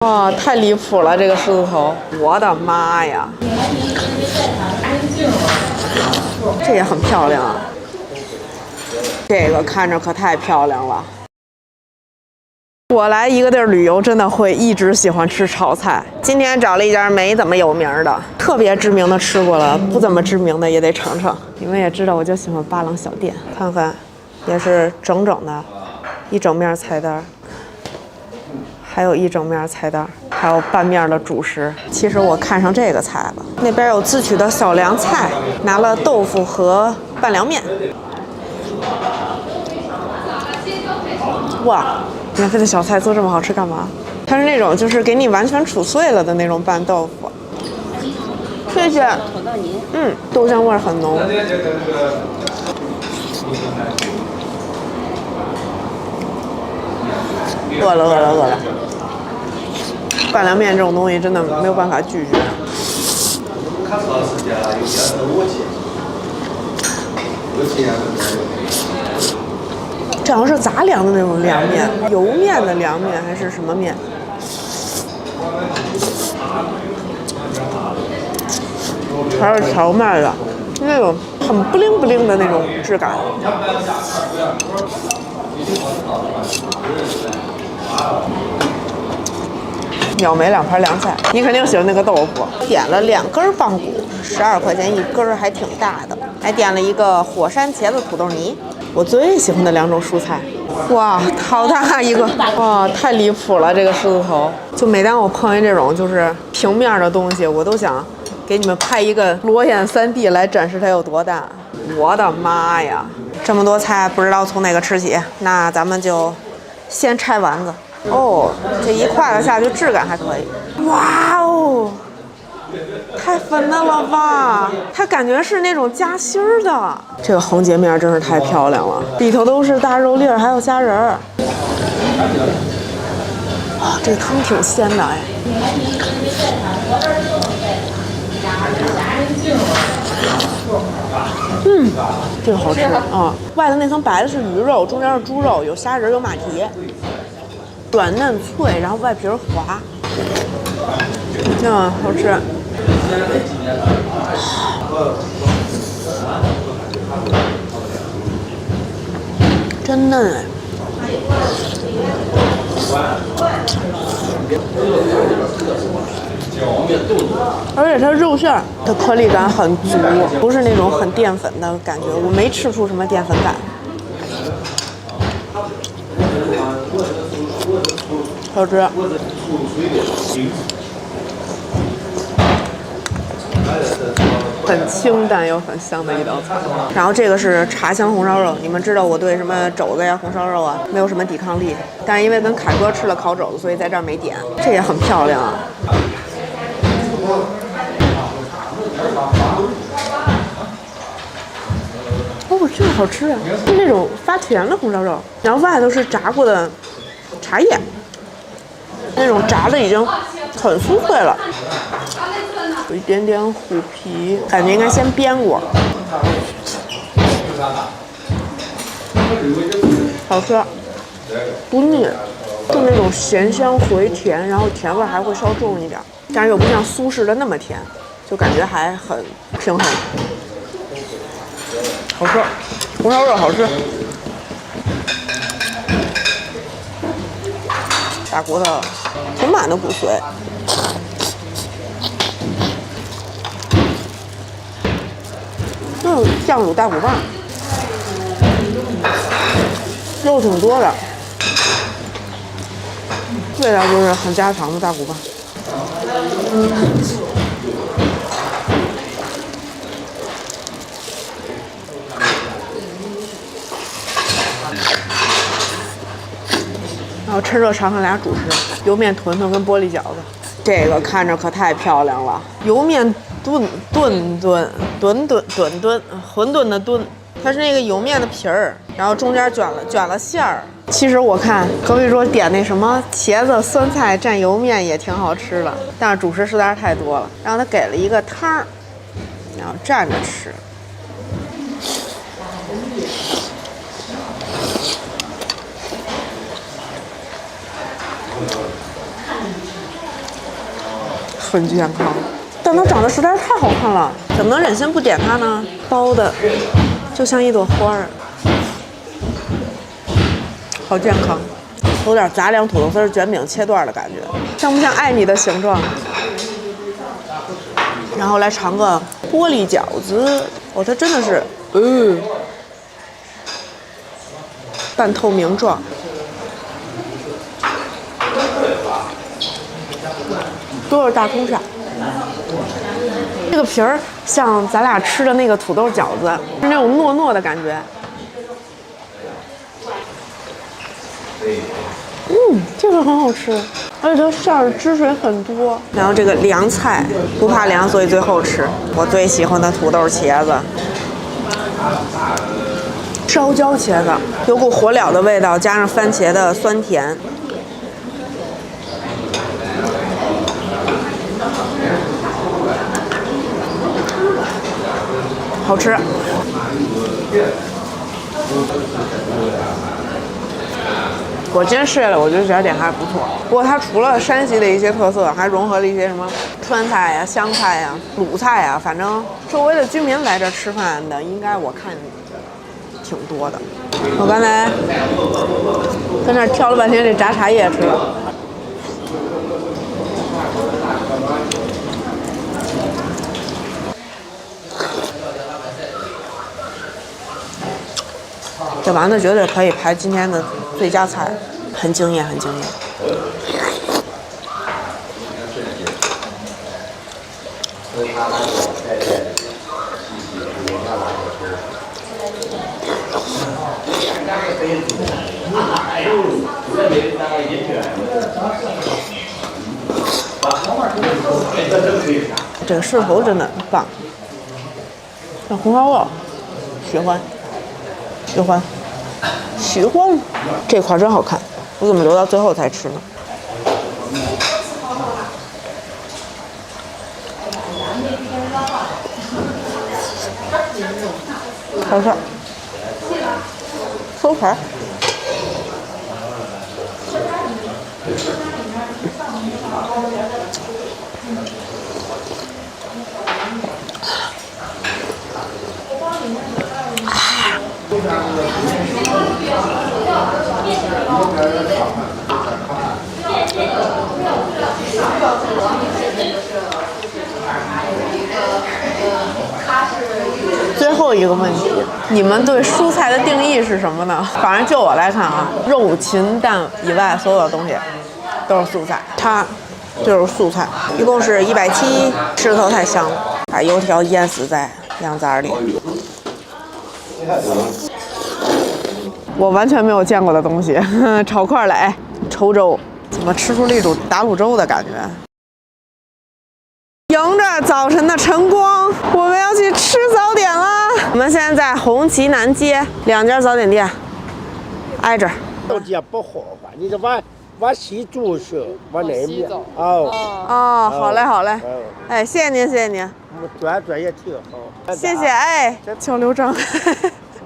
哇，太离谱了！这个狮子头，我的妈呀！这也很漂亮啊，这个看着可太漂亮了。我来一个地儿旅游，真的会一直喜欢吃炒菜。今天找了一家没怎么有名的，特别知名的吃过了，不怎么知名的也得尝尝。你们也知道，我就喜欢巴郎小店，看看，也是整整的，一整面菜单。 还有一整面菜单，还有半面的主食。其实我看上这个菜了，那边有自取的小凉菜，拿了豆腐和拌凉面。哇，免费的小菜做这么好吃干嘛？它是那种就是给你完全杵碎了的那种拌豆腐。谢谢。豆香味很浓。饿了，饿了，饿了。 拌凉面这种东西真的没有办法拒绝。这好像是杂粮的那种凉面，油面的凉面还是什么面？还是荞麦的，那种很不灵不灵的那种质感。秒没2盘凉菜，你肯定喜欢那个豆腐。点了2根棒骨，12块钱一根，还挺大的。还点了一个火山茄子土豆泥，我最喜欢的2种蔬菜。哇，好大一个！哇，太离谱了！这个狮子头，就每当我碰见这种就是平面的东西，我都想给你们拍一个裸眼3D 来展示它有多大。我的妈呀，这么多菜，不知道从哪个吃起。那咱们就先拆丸子。 哦，这一筷子下去，质感还可以。哇哦，太粉嫩了吧！它感觉是那种夹心儿的。这个横截面真是太漂亮了，里头都是大肉粒儿，还有虾仁儿。啊，这个汤挺鲜的哎。这个好吃啊！外头那层白的是鱼肉，中间是猪肉，有虾仁，有马蹄。 软嫩脆，然后外皮滑，好吃。真嫩哎！而且它肉馅的颗粒感很足，不是那种很淀粉的感觉，我没吃出什么淀粉感。 好吃，很清淡又很香的一道菜。然后这个是茶香红烧肉，你们知道我对什么肘子呀、红烧肉啊没有什么抵抗力，但是因为跟凯哥吃了烤肘子，所以在这儿没点。这也很漂亮啊。哦，这个好吃啊，是那种发甜的红烧肉，然后外头是炸过的茶叶。 那种炸的已经很酥脆了，有一点点虎皮，感觉应该先煸过。好吃，不腻，就那种咸香回甜，然后甜味还会稍重一点，但是又不像苏式的那么甜，就感觉还很平衡。好吃，红烧肉好吃。 大骨头挺满的骨髓，酱卤大骨棒，肉挺多的，味道就是很家常的大骨棒。然后趁热尝尝俩主食，油面馄饨跟玻璃饺子。这个看着可太漂亮了，油面炖馄饨的炖，它是那个油面的皮儿，然后中间卷了馅儿。其实我看隔壁桌点那什么茄子酸菜蘸油面也挺好吃的，但是主食实在是太多了。然后他给了一个汤儿，然后蘸着吃。纯健康，但它长得实在是太好看了，怎么能忍心不点它呢？包的就像一朵花儿，好健康，有点杂粮土豆丝卷饼切段的感觉，像不像爱你的形状？然后来尝个玻璃饺子，哦，它真的是，半透明状。都是大葱馅，这个皮儿像咱俩吃的那个土豆饺子，是那种糯糯的感觉。这个很好吃，而且它馅儿汁水很多。然后这个凉菜不怕凉，所以最后吃。我最喜欢的土豆茄子，烧焦茄子，有股火燎的味道，加上番茄的酸甜。好吃。我今天试下来，我觉得这家店还不错。不过它除了山西的一些特色，还融合了一些什么川菜呀、湘菜呀、鲁菜呀，反正周围的居民来这吃饭的，应该我看挺多的。我刚才在那儿挑了半天这炸茶叶吃了。这丸子绝对可以排今天的最佳菜，很惊艳，很惊艳。这个狮头真的棒，这红烧肉喜欢。喜欢，这块真好看，我怎么留到最后才吃呢？好吃，收盘。最后一个问题，你们对蔬菜的定义是什么呢？反正就我来看啊，肉、禽、蛋以外所有的东西都是素菜，它就是素菜，一共是170，吃头太香了，把油条淹死在凉杂里。我完全没有见过的东西，炒块来，稠粥，怎么吃出了一种打卤粥的感觉？迎着早晨的晨光，我们要去吃早点了。我们现在在红旗南街2家早点店挨着。到街不好吧？你这往西走去，往那边。哦，好嘞好嘞，哎，谢谢您谢谢您。转也挺好。谢谢哎，交流章。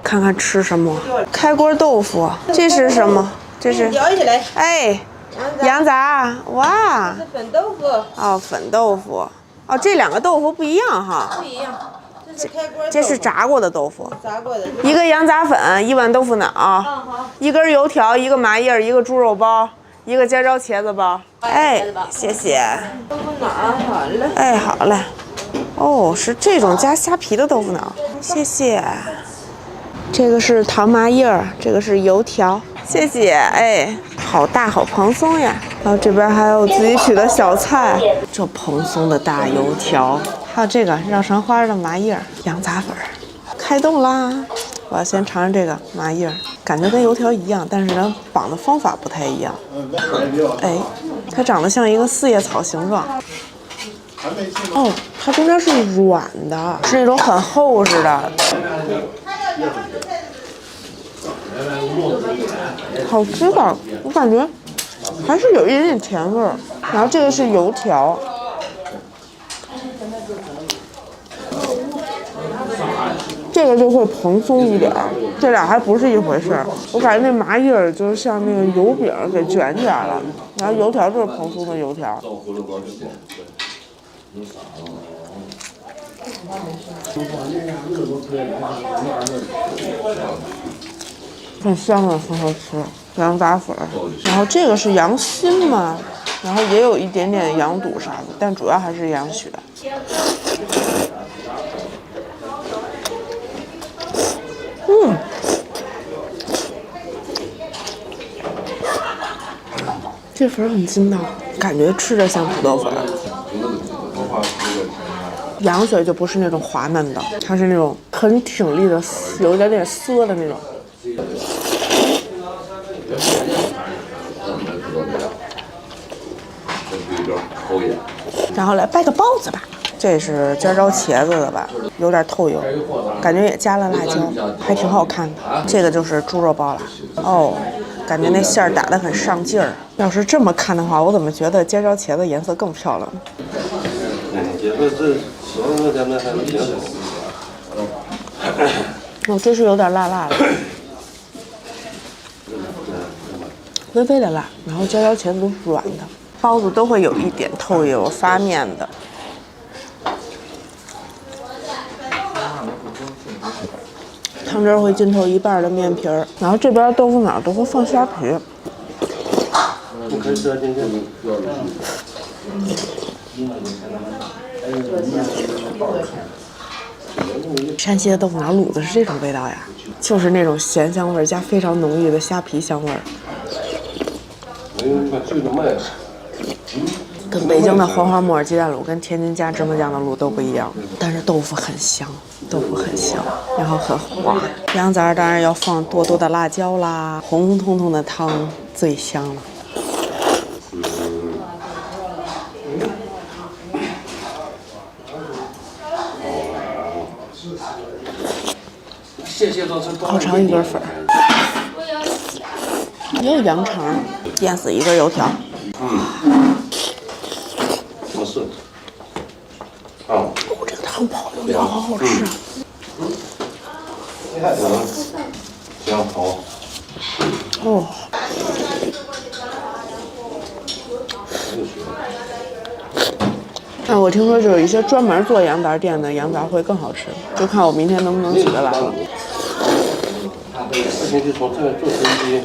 看看吃什么？开锅豆腐，这是什么？这是舀起来。哎，羊杂，哇！这是粉豆腐。哦，粉豆腐。哦，这2个豆腐不一样哈。不一样，这是开锅豆腐。这是炸过的豆腐。炸过的。一个羊杂粉，1碗豆腐脑，好。1根油条，1个麻叶，1个猪肉包，1个尖椒茄子包。哎，谢谢。豆腐脑好了。哎，好嘞。哦，是这种加虾皮的豆腐脑，谢谢。这个是糖麻叶儿，这个是油条，谢谢。哎，好大好蓬松呀。然后这边还有自己取的小菜，这蓬松的大油条，还有这个绕绳花的麻叶儿，羊杂粉儿，开动啦！我要先尝尝这个麻叶儿，感觉跟油条一样，但是呢绑的方法不太一样。哎，它长得像一个4叶草形状。哦，它中间是软的，是那种很厚实的。好吃的，我感觉还是有一点点甜味儿。然后这个是油条，这个就会蓬松一点，这俩还不是一回事儿。我感觉那麻叶儿就是像那个油饼给卷起来了，然后油条就是蓬松的油条。很香的，很好吃。羊杂粉，然后这个是羊心嘛，然后也有一点点羊肚啥的，但主要还是羊血。这粉很筋道，感觉吃着像土豆粉。羊血就不是那种滑嫩的，它是那种很挺立的，有一点点涩的那种。然后来掰个包子吧，这是尖椒茄子的吧，有点透油，感觉也加了辣椒，还挺好看的。这个就是猪肉包了，哦，感觉那馅儿打得很上劲儿。要是这么看的话，我怎么觉得尖椒茄子颜色更漂亮呢？哦，这是有点辣辣的，微微的辣，然后尖椒茄子都是软的。包子都会有一点透油发面的，汤汁会浸透一半的面皮儿，然后这边豆腐脑都会放虾皮。山西的豆腐脑卤子是这种味道呀，就是那种咸香味加非常浓郁的虾皮香味儿。跟北京的黄花木耳鸡蛋卤跟天津加芝麻酱的卤都不一样，但是豆腐很香，豆腐很香，然后很滑。羊杂当然要放多多的辣椒啦，红红彤彤的汤最香了。好长一根粉，也有羊肠，垫死一根油条。是。哦，这个汤泡的料好好吃啊！行，好。哦。我听说就有一些专门做羊杂店的羊杂会更好吃，就看我明天能不能起得来了。事情就从这个做生意。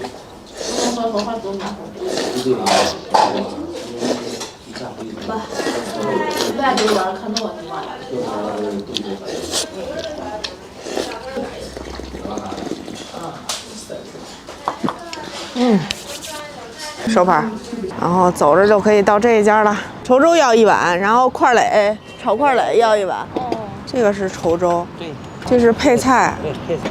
手帕，然后走着就可以到这一家了。稠粥要1碗，然后块蕾炒块蕾要1碗。这个是稠粥，对，这是配菜。对，配菜。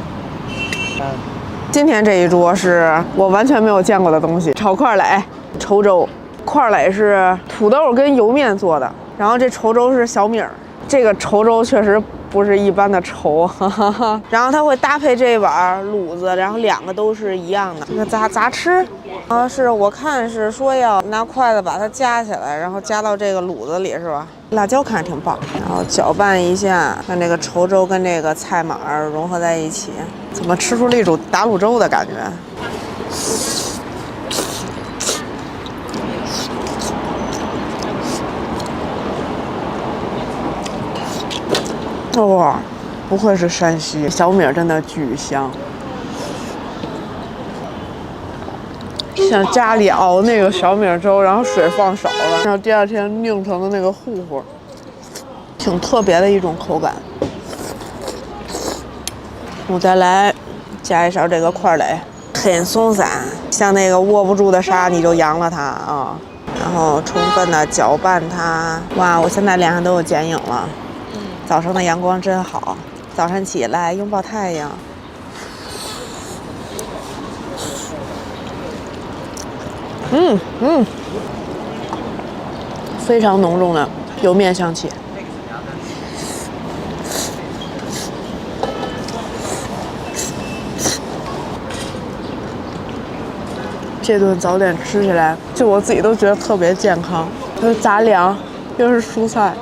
今天这一桌是我完全没有见过的东西，炒块蕾、稠粥。块蕾是土豆跟油面做的，然后这稠粥是小米儿。这个稠粥确实不是一般的稠，哈哈哈。然后它会搭配这碗卤子，然后2个都是一样的。这个咋吃？是我看是说要拿筷子把它夹起来，然后夹到这个卤子里，是吧？辣椒看着挺棒，然后搅拌一下，让这个稠粥跟这个菜码融合在一起，怎么吃出了一种打卤粥的感觉？哇，不愧是山西，小米真的巨香。像家里熬那个小米粥，然后水放少了，然后第2天拧成的那个糊糊，挺特别的一种口感。我再来加一勺这个块蕾，很松散，像那个握不住的沙你就扬了它啊，然后充分的搅拌它。哇，我现在脸上都有剪影了。早上的阳光真好，早上起来拥抱太阳。非常浓重的油面香气。这顿早点吃起来，就我自己都觉得特别健康，又是杂粮，又是蔬菜。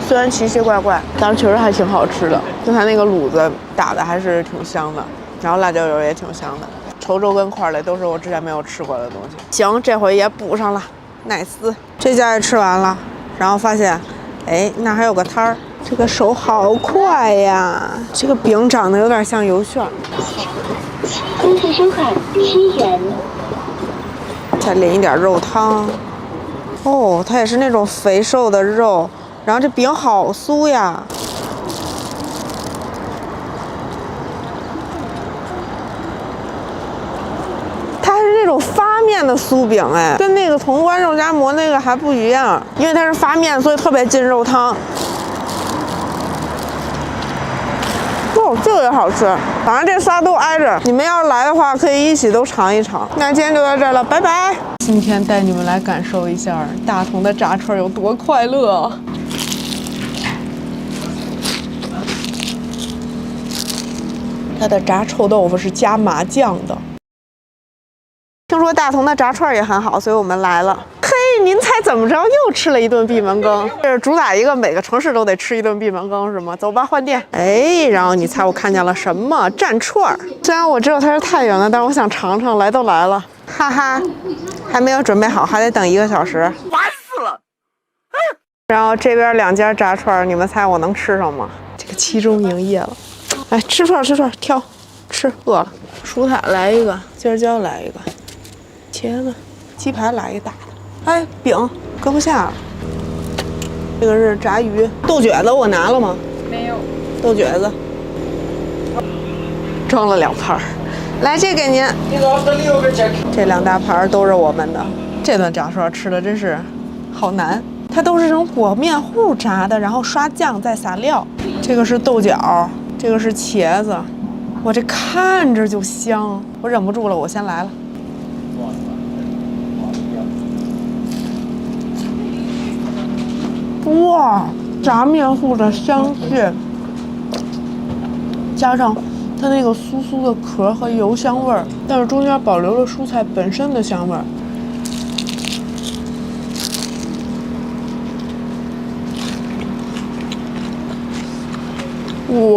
虽然奇奇怪怪，但是确实还挺好吃的。就它那个卤子打的还是挺香的，然后辣椒油也挺香的。稠粥跟块类都是我之前没有吃过的东西。行，这回也补上了。nice， 这家也吃完了，然后发现，哎，那还有个摊儿。这个手好快呀！这个饼长得有点像油旋。这次收款7元。再淋一点肉汤。哦，它也是那种肥瘦的肉，然后这饼好酥呀。它还是那种发面的酥饼，哎，跟那个潼关肉夹馍那个还不一样，因为它是发面，所以特别进肉汤。哦，这个也好吃，反正这仨都挨着。你们要是来的话，可以一起都尝一尝。那今天就到这儿了，拜拜。今天带你们来感受一下大同的炸串有多快乐。它的炸臭豆腐是加麻酱的。听说大同的炸串也很好，所以我们来了。嘿，您猜怎么着？又吃了一顿闭门羹。这是主打一个每个城市都得吃一顿闭门羹是吗？走吧，换店。哎，然后你猜我看见了什么？蘸串儿。虽然我知道它是太原的，但是我想尝尝。来都来了，哈哈，还没有准备好，还得等1个小时。烦死了！然后这边2家炸串，你们猜我能吃上吗？这个期中营业了。哎，吃串，挑，吃饿了。蔬菜来一个，尖椒来一个。茄子、鸡排来一大的，哎，饼搁不下了。这个是炸鱼，豆卷子我拿了吗？没有。豆卷子装了2盘，来这给您。这2大盘都是我们的。这顿炸串吃的真是好难，它都是这种裹面糊炸的，然后刷酱再撒料。这个是豆角，这个是茄子，我这看着就香，我忍不住了，我先来了。哇，炸面糊的香气，加上它那个酥酥的壳和油香味儿，但是中间保留了蔬菜本身的香味儿。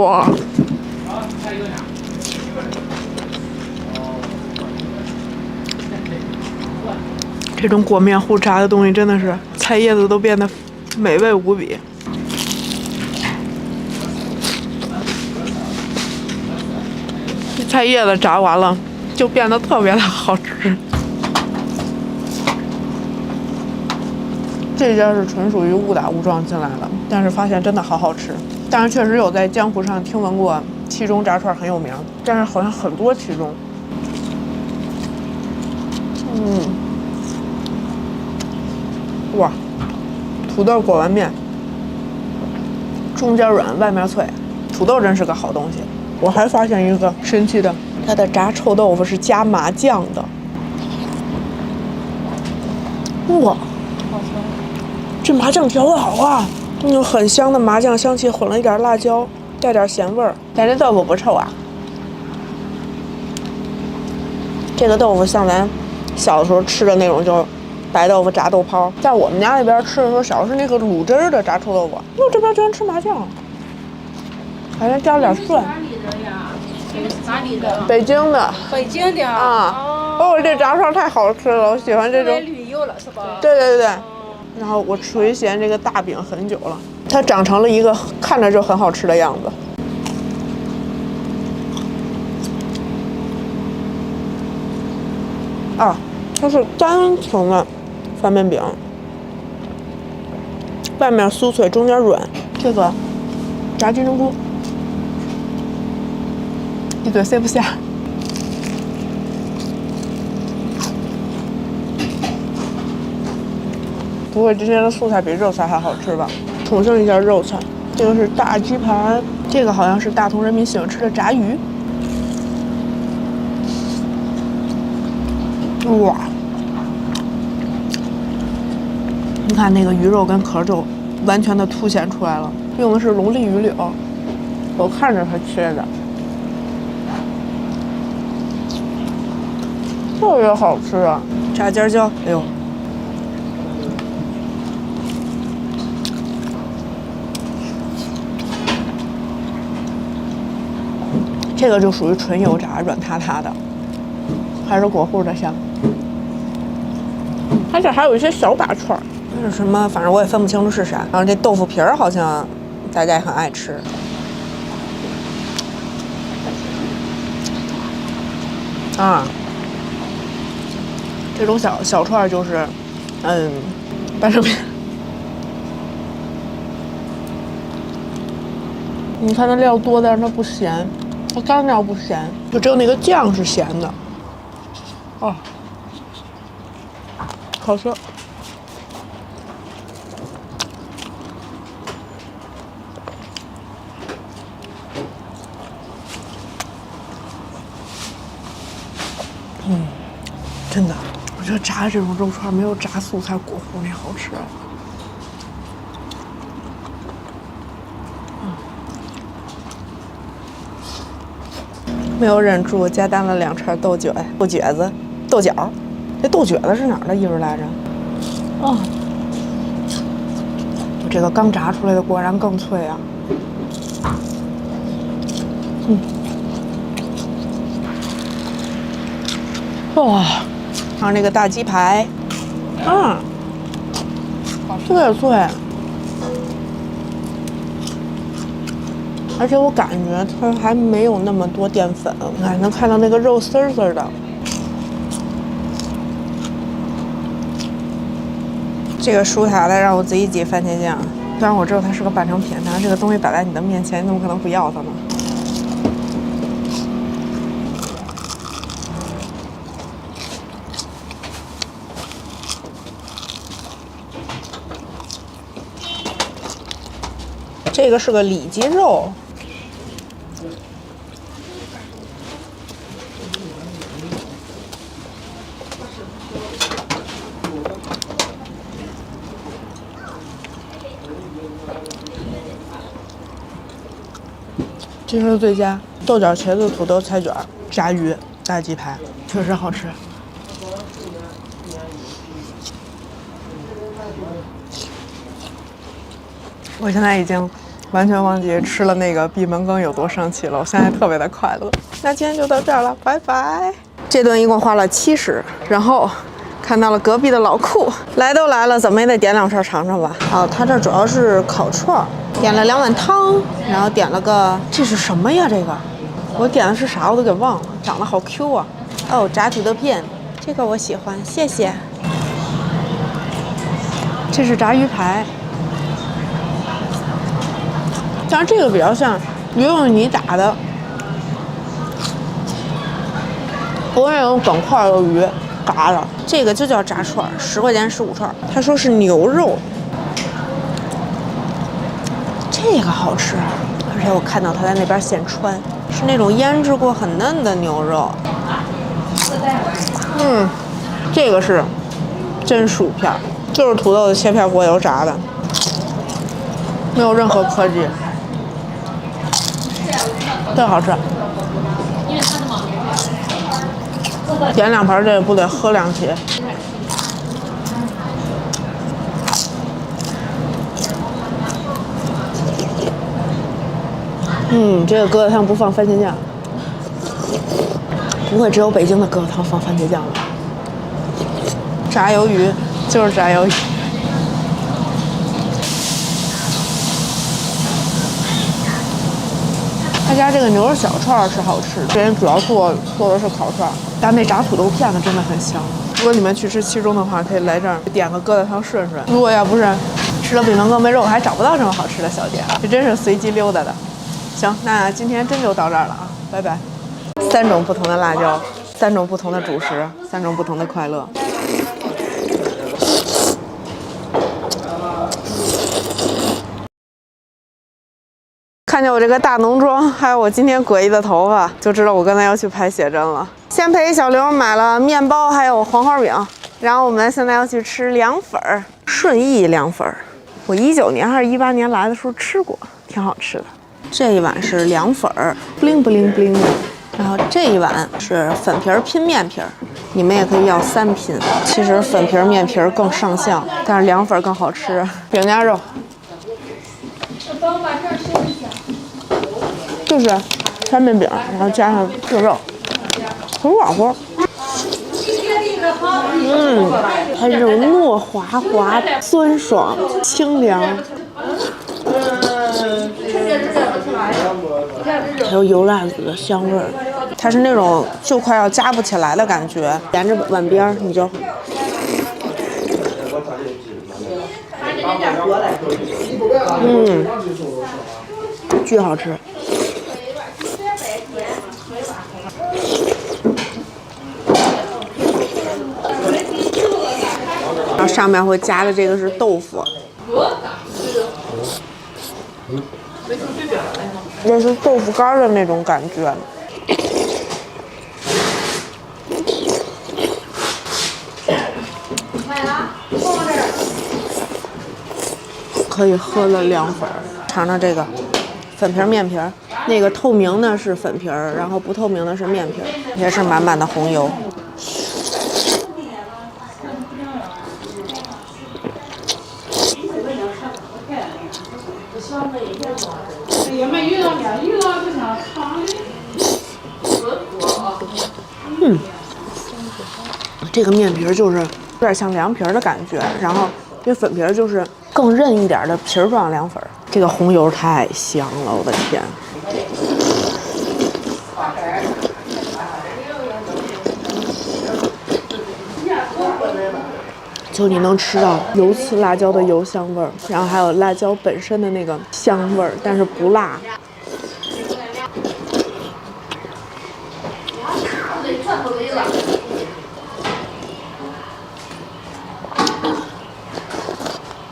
哇！这种裹面糊炸的东西真的是菜叶子都变得美味无比。菜叶子炸完了就变得特别的好吃。这家是纯属于误打误撞进来的，但是发现真的好好吃。但是确实有在江湖上听闻过七中炸串很有名，但是好像很多七中。哇，土豆裹完面，中间软，外面脆，土豆真是个好东西。我还发现一个神奇的，它的炸臭豆腐是加麻酱的。哇，这麻酱调的好啊，很香的麻酱香气混了一点辣椒，带点咸味儿。但这豆腐不臭啊。这个豆腐像咱小的时候吃的那种，就是白豆腐炸豆泡。在我们家那边吃的时候，小的是那个卤汁儿的炸臭豆腐。哟，这边居然吃麻酱，还能加点蒜。哪里的？北京的。北京的啊。哦，这炸串太好吃了，我喜欢这种。旅游了是吧？对对对对。然后我垂涎这个大饼很久了，它长成了一个看着就很好吃的样子。啊，它是单层的翻面饼，外面酥脆，中间软。这个炸金针菇，一嘴塞不下。不会今天的素菜比肉菜还好吃吧？重庆一下肉菜，这个是大鸡排，这个好像是大同人民喜欢吃的炸鱼。哇！你看那个鱼肉跟壳就完全的凸显出来了，用的是龙利鱼柳，我看着它切的。特别好吃啊！炸尖椒，哎呦，这个就属于纯油炸，软塌塌的，还是果糊的香。它这还有一些小把串儿，这是什么？反正我也分不清楚是啥。然后这豆腐皮儿好像大家也很爱吃。啊，这种小串就是，半成品。你看它料多，但是它不咸，它干料不咸，就只有那个酱是咸的。哦，好吃。真的，我觉得炸这种肉串没有炸素菜果糊那好吃。没有忍住，加单了2串豆角、豆角子、豆角。这豆角子是哪儿的艺术来着？哦，这个刚炸出来的果然更脆啊。哇，还有那个大鸡排，啊，特别脆，而且我感觉它还没有那么多淀粉，哎，能看到那个肉丝儿丝儿的。这个蔬塔的让我自己挤番茄酱，虽然我知道它是个半成品，但是这个东西摆在你的面前，你怎么可能不要它呢？这个是个里脊肉，这是最佳豆角、茄子、土豆、菜卷、炸鱼、大鸡排，确实好吃。我现在已经完全忘记吃了那个闭门羹有多生气了，我现在特别的快乐。那今天就到这儿了，拜拜。这顿一共花了70，然后看到了隔壁的老库，来都来了，怎么也得点2串尝尝吧。好，他这主要是烤串，点了2碗汤，然后点了个这是什么呀？这个我点的是啥我都给忘了，长得好 Q 啊。哦，炸土豆片，这个我喜欢，谢谢。这是炸鱼排。像这个比较像鱼肉泥打的，不是那种整块的鱼炸的。这个就叫炸串，10块钱15串。他说是牛肉，这个好吃，而且我看到他在那边现穿，是那种腌制过很嫩的牛肉。这个是真薯片，就是土豆的切片过油炸的，没有任何科技。这好吃，点2盘这不得喝2起。这个疙瘩汤不放番茄酱，不会只有北京的疙瘩汤放番茄酱吧？炸鱿鱼就是炸鱿鱼。他家这个牛肉小串是好吃，这人主要做的是烤串，但那炸土豆片子真的很香。如果你们去吃七中的话，可以来这儿点个疙瘩汤顺顺。如果要不是吃了闭门羹没肉，还找不到这么好吃的小店，这真是随机溜达的。行，那今天真就到这儿了啊，拜拜。3种不同的辣椒，3种不同的主食，3种不同的快乐。看见我这个大浓妆，还有我今天诡异的头发，就知道我刚才要去拍写真了。先陪小刘买了面包，还有黄花饼，然后我们现在要去吃凉粉儿，顺义凉粉儿。我19年还是18年来的时候吃过，挺好吃的。这一碗是凉粉儿，不灵不灵不灵的。然后这一碗是粉皮儿拼面皮儿，你们也可以要3拼。其实粉皮儿面皮儿更上相，但是凉粉更好吃。饼夹肉，就是宽面饼，然后加上净肉，很软和。它这种糯滑滑、酸爽、清凉。还有油辣子的香味儿，它是那种就快要夹不起来的感觉，沿着碗边儿你就，巨好吃。然后上面会加的这个是豆腐。这是豆腐干的那种感觉，可以喝了凉粉。尝尝这个粉皮面皮儿，那个透明的是粉皮儿，然后不透明的是面皮儿，也是满满的红油。这个面皮就是有点像凉皮的感觉，然后这粉皮就是更韧一点的皮儿状凉粉。这个红油太香了，我的天！就你能吃到油刺辣椒的油香味儿，然后还有辣椒本身的那个香味儿，但是不辣。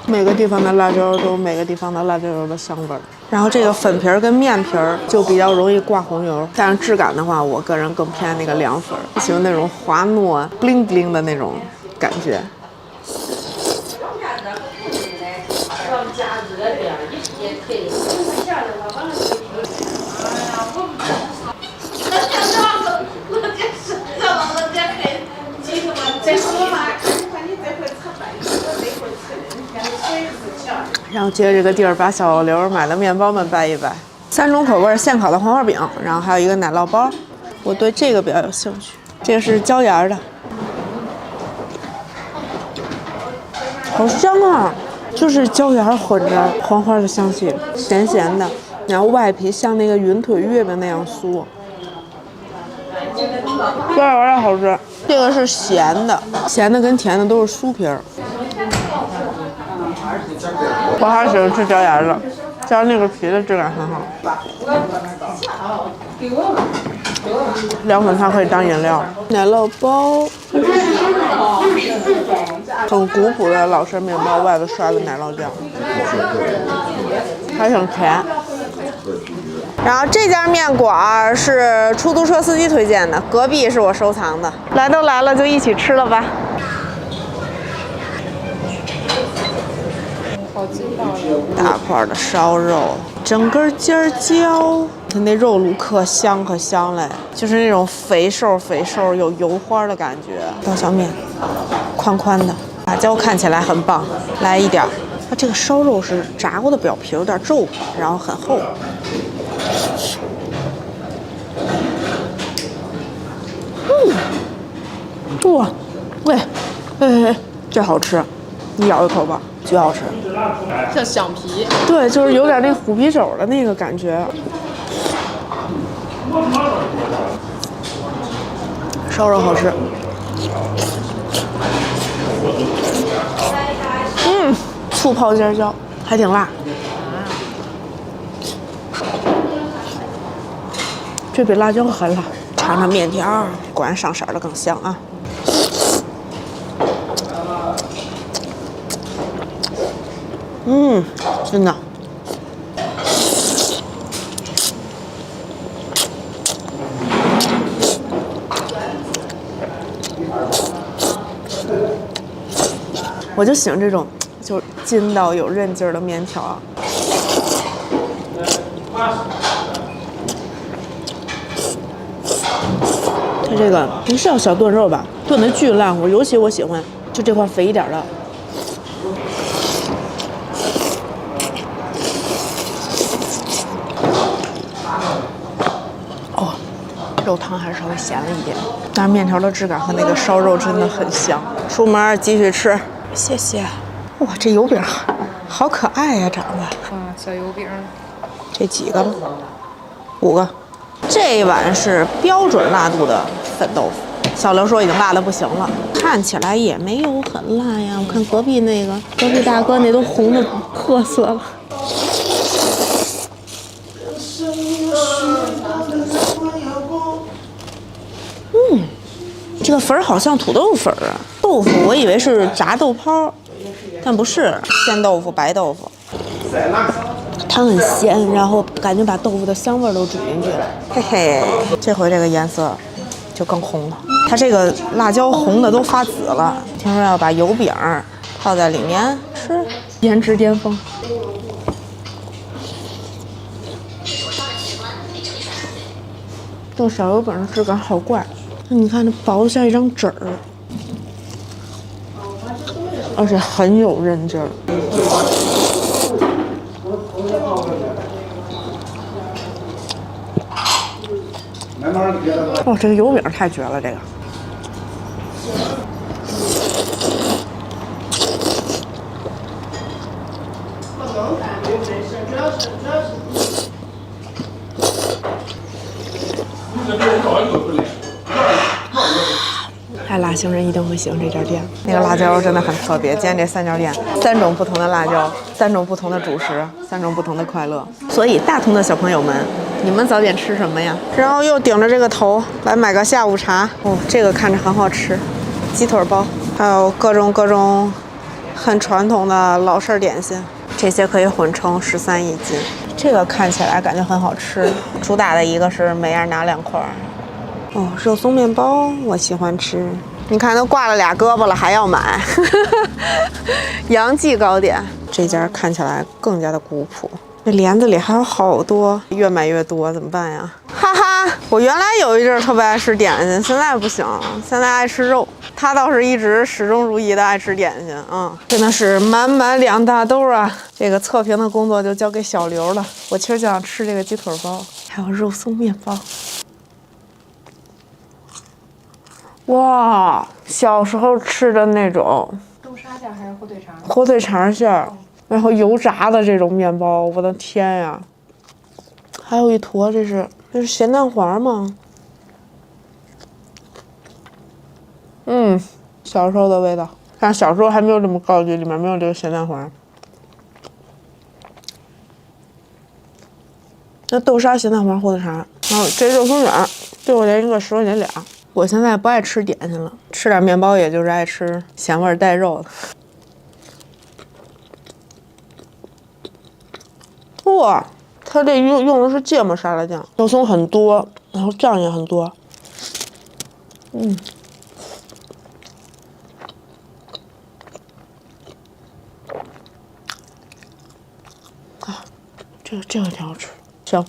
每个地方的辣椒油都有每个地方的辣椒油的香味儿。然后这个粉皮儿跟面皮儿就比较容易挂红油，但是质感的话，我个人更偏那个凉粉，喜欢那种滑糯、bling bling 的那种感觉。然后接着这个地儿把小刘买的面包们掰一掰，3种口味现烤的黄花饼，然后还有一个奶酪包，我对这个比较有兴趣。这个是椒盐的，好香啊！就是椒盐混着黄花的香气，咸咸的，然后外皮像那个云腿月饼那样酥。椒盐的好吃，这个是咸的，咸的跟甜的都是酥皮儿。我还喜欢吃椒盐的，椒那个皮的质感很好。凉粉它可以当饮料。奶酪包，很古朴的老式面包，外头刷的奶酪酱，还挺甜。然后这家面馆是出租车司机推荐的，隔壁是我收藏的。来都来了，就一起吃了吧。大块的烧肉，整根尖椒，它那肉卤可香可香嘞，就是那种肥瘦有油花的感觉。刀削面，宽宽的，辣椒看起来很棒，来一点。它这个烧肉是炸过的，表皮有点皱，然后很厚。哇，喂，这好吃，你咬一口吧，巨好吃。像响皮，对，就是有点那虎皮手的那个感觉。烧肉好吃。醋泡尖椒，还挺辣。这比辣椒还辣。尝尝面条，果然上色的更香啊。真的。我就喜欢这种就筋道有韧劲儿的面条啊。它这个不是叫小炖肉吧？炖的巨烂乎，尤其我喜欢就这块肥一点的。哦，肉汤还是稍微咸了一点，但是面条的质感和那个烧肉真的很香。出门继续吃，谢谢。哇，这油饼好可爱呀，长得。小油饼。这几个了？5个。这一碗是标准辣度的粉豆腐。小刘说已经辣的不行了，看起来也没有很辣呀。我看隔壁大哥那都红的褐色了。这个粉儿好像土豆粉儿啊，豆腐我以为是炸豆泡，但不是，鲜豆腐、白豆腐。汤很鲜，然后感觉把豆腐的香味都煮进去了。嘿嘿，这回这个颜色就更红了。它这个辣椒红的都发紫了。听说要把油饼泡在里面吃，颜值巅峰。这个小油饼的质感好怪，你看这薄得像一张纸儿，而且很有韧劲儿。哦，这个油饼太绝了，这个。爱辣星人一定会喜欢这家店，那个辣椒真的很特别。今天这3家店，3种不同的辣椒，3种不同的主食，3种不同的快乐。所以大同的小朋友们，你们早点吃什么呀？然后又顶着这个头来买个下午茶。哦，这个看着很好吃，鸡腿包，还有各种很传统的老式点心，这些可以混成13一斤。这个看起来感觉很好吃，主打的一个是每样拿2块。哦，肉松面包我喜欢吃，你看都挂了2胳膊了还要买，洋记糕点。这家看起来更加的古朴，这帘子里还有好多，越买越多，怎么办呀？哈哈，我原来有一阵儿特别爱吃点心，现在不行，现在爱吃肉。他倒是一直始终如一的爱吃点心，真的是满满2大兜啊！这个测评的工作就交给小刘了。我其实就想吃这个鸡腿包，还有肉松面包。哇，小时候吃的那种豆沙馅还是火腿肠？火腿肠馅，然后油炸的这种面包，我的天呀！还有一坨，这是咸蛋黄吗？小时候的味道，但小时候还没有这么高级，里面没有这个咸蛋黄。那豆沙、咸蛋黄、火腿肠，然后这肉松卷，6块钱一个，10块钱俩。我现在不爱吃点心了，吃点面包，也就是爱吃咸味带肉的。哇，它这用的是芥末沙拉酱，肉松很多，然后酱也很多。这个挺好吃。行，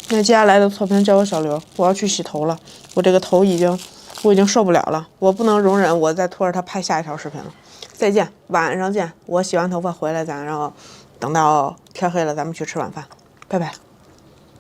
那接下来的测评交给小刘，我要去洗头了。我这个头我已经受不了了，我不能容忍我再拖着他拍下一条视频了。再见，晚上见。我洗完头发回来然后等到天黑了咱们去吃晚饭，拜拜。